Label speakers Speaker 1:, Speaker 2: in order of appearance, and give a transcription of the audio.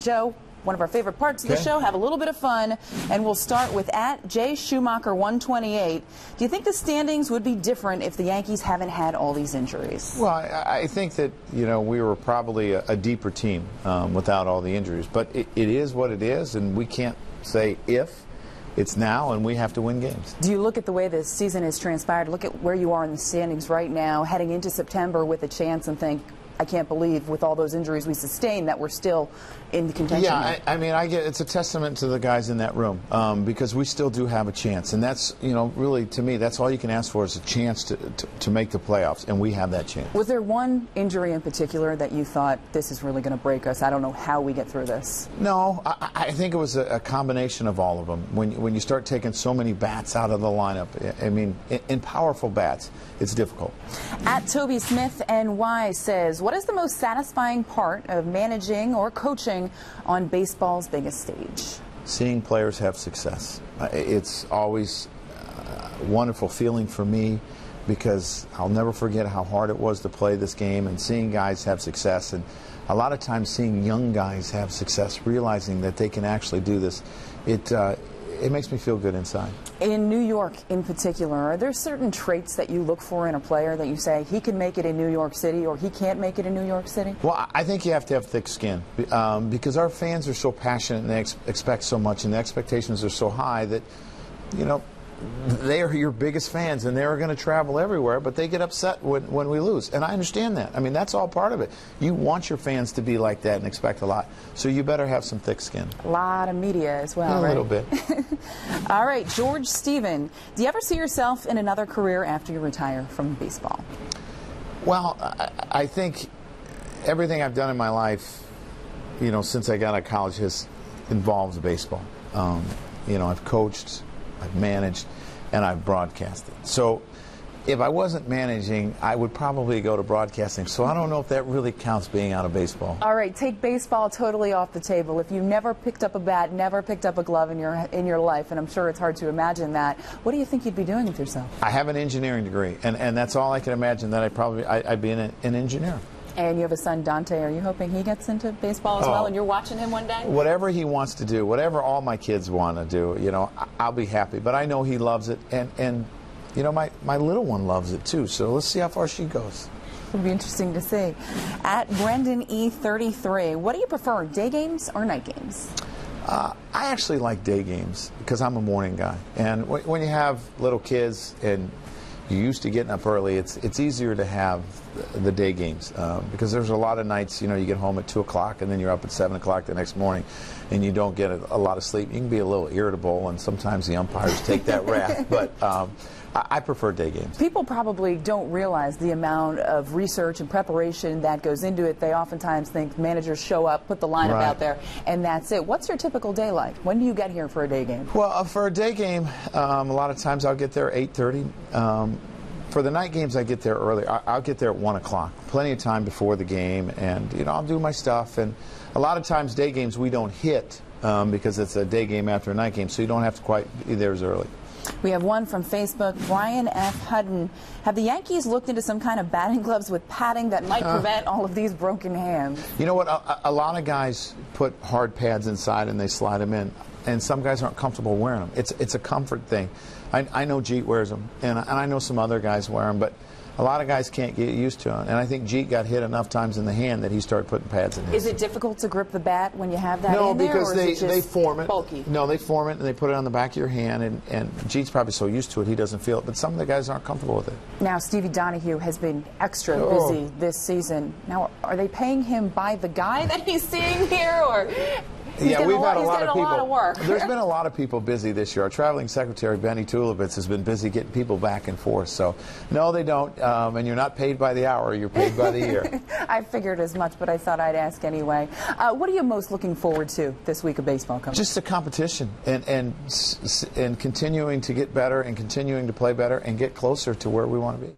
Speaker 1: show. One of our favorite parts of the show, have a little bit of fun, and we'll start with @JSchumacher128. Do you think the standings would be different if the Yankees haven't had all these injuries?
Speaker 2: Well, I think that, you know, we were probably a deeper team without all the injuries, but it is what it is, and we can't say if. It's now, and we have to win games.
Speaker 1: Do you look at the way this season has transpired, look at where you are in the standings right now, heading into September with a chance, and think, I can't believe with all those injuries we sustained that we're still in the contention?
Speaker 2: Yeah, I mean, it's a testament to the guys in that room because we still do have a chance, and that's, you know, really to me, that's all you can ask for is a chance to make the playoffs, and we have that chance.
Speaker 1: Was there one injury in particular that you thought, this is really going to break us? I don't know how we get through this.
Speaker 2: No, I think it was a combination of all of them. When you start taking so many bats out of the lineup, I mean, in powerful bats, it's difficult.
Speaker 1: @TobySmithNY says, what is the most satisfying part of managing or coaching on baseball's biggest stage?
Speaker 2: Seeing players have success. It's always a wonderful feeling for me because I'll never forget how hard it was to play this game, and seeing guys have success, and a lot of times seeing young guys have success, realizing that they can actually do this. It makes me feel good inside.
Speaker 1: In New York in particular, are there certain traits that you look for in a player that you say he can make it in New York City or he can't make it in New York City?
Speaker 2: Well, I think you have to have thick skin because our fans are so passionate and they expect so much, and the expectations are so high that, you know, they are your biggest fans, and they're going to travel everywhere, but they get upset when we lose. And I understand that. I mean, that's all part of it. You want your fans to be like that and expect a lot. So you better have some thick skin.
Speaker 1: A lot of media as well, right?
Speaker 2: A little bit.
Speaker 1: All right, George Stephen, do you ever see yourself in another career after you retire from baseball?
Speaker 2: Well, I think everything I've done in my life, you know, since I got out of college involves baseball. You know, I've coached, I've managed, and I've broadcasted. So if I wasn't managing, I would probably go to broadcasting. So I don't know if that really counts being out of baseball.
Speaker 1: All right, take baseball totally off the table. If you never picked up a bat, never picked up a glove in your life, and I'm sure it's hard to imagine that, what do you think you'd be doing with yourself?
Speaker 2: I have an engineering degree, and that's all I can imagine, that I'd be an engineer.
Speaker 1: And you have a son, Dante. Are you hoping he gets into baseball as well, and you're watching him one day?
Speaker 2: Whatever he wants to do, whatever all my kids want to do, you know, I'll be happy. But I know he loves it, and you know, my little one loves it too. So let's see how far she goes.
Speaker 1: It'll be interesting to see. @BrendanE33, what do you prefer, day games or night games?
Speaker 2: I actually like day games because I'm a morning guy. And when you have little kids and you're used to getting up early, it's easier to have the day games because there's a lot of nights, you know, you get home at 2 o'clock and then you're up at 7 o'clock the next morning and you don't get a lot of sleep. You can be a little irritable, and sometimes the umpires take that wrath, but I prefer day games.
Speaker 1: People probably don't realize the amount of research and preparation that goes into it. They oftentimes think managers show up, put the lineup out there, and that's it. What's your typical day like? When do you get here for a day game?
Speaker 2: Well, for a day game, a lot of times I'll get there at 8:30. For the night games, I get there early. I'll get there at 1 o'clock. Plenty of time before the game, and you know, I'll do my stuff. And a lot of times, day games we don't hit because it's a day game after a night game, so you don't have to quite be there as early.
Speaker 1: We have one from Facebook, Brian F. Hudden. Have the Yankees looked into some kind of batting gloves with padding that might prevent all of these broken hands?
Speaker 2: You know what? A lot of guys put hard pads inside and they slide them in, and some guys aren't comfortable wearing them. It's a comfort thing. I know Jeet wears them, and I know some other guys wear them, but a lot of guys can't get used to them. And I think Jeet got hit enough times in the hand that he started putting pads in his.
Speaker 1: Is it difficult to grip the bat when you have that
Speaker 2: in there? No, because
Speaker 1: they
Speaker 2: form it.
Speaker 1: Bulky?
Speaker 2: No, they form it and they put it on the back of your hand, and Jeet's probably so used to it he doesn't feel it, but some of the guys aren't comfortable with it.
Speaker 1: Now, Stevie Donahue has been extra busy this season. Now, are they paying him by the guy that he's seeing here, or...
Speaker 2: Yeah, we've had a lot of people.
Speaker 1: A lot of work.
Speaker 2: There's been a lot of people busy this year. Our traveling secretary, Benny Tulovitz, has been busy getting people back and forth. So, no, they don't. And you're not paid by the hour. You're paid by the year.
Speaker 1: I figured as much, but I thought I'd ask anyway. What are you most looking forward to this week of baseball coming?
Speaker 2: Just the competition and continuing to get better and continuing to play better and get closer to where we want to be.